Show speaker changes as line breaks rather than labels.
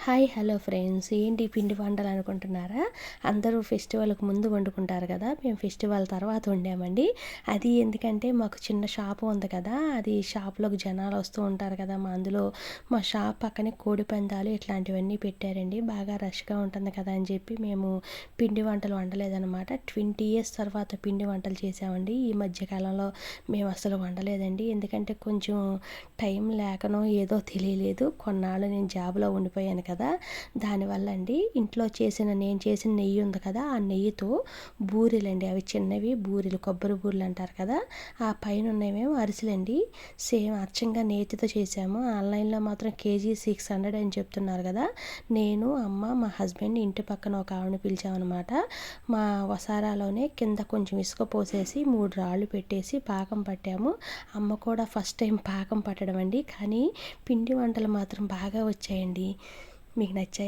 Hi hello friends, ఏంటి పిండి వంటలు అనుకుంటున్నారా? అందరూ ఫెస్టివల్కి ముందు వండుకుంటారు కదా, మేము ఫెస్టివల్ తర్వాత వండామండి. అది ఎందుకంటే మాకు చిన్న షాపు ఉంది కదా, అది షాప్లోకి జనాలు వస్తూ ఉంటారు కదా, అందులో మా షాప్ పక్కనే కోడి పందాలు ఇట్లాంటివన్నీ పెట్టారండి. బాగా రష్గా ఉంటుంది కదా అని చెప్పి మేము పిండి వంటలు వండలేదన్నమాట. 20 years తర్వాత పిండి వంటలు చేసామండి. ఈ మధ్యకాలంలో మేము అసలు వండలేదండి, ఎందుకంటే కొంచెం టైం లేకనో ఏదో తెలియలేదు. కొన్నాళ్ళు నేను జాబ్లో ఉండిపోయాను కదా, దానివల్ల అండి ఇంట్లో నేను చేసిన నెయ్యి ఉంది కదా, ఆ నెయ్యితో బూరెలండి, అవి చిన్నవి బూరెలు, కొబ్బరి బూరెలు అంటారు కదా, ఆ పైన ఉన్నవేమో అరిసెలండి. సేమ్ అచ్చంగా నేతితో చేసాము. ఆన్లైన్లో మాత్రం కేజీ 600 అని చెప్తున్నారు కదా. నేను, అమ్మ, మా హస్బెండ్, ఇంటి పక్కన ఒక ఆవిడని పిలిచామన్నమాట. మా వసారాలోనే కింద కొంచెం ఇసుక పోసేసి 3 రాళ్ళు పెట్టేసి పాకం పట్టాము. అమ్మ కూడా ఫస్ట్ టైం పాకం పట్టడం అండి, కానీ పిండి వంటలు మాత్రం బాగా వచ్చాయండి. మీకు నచ్చాయా?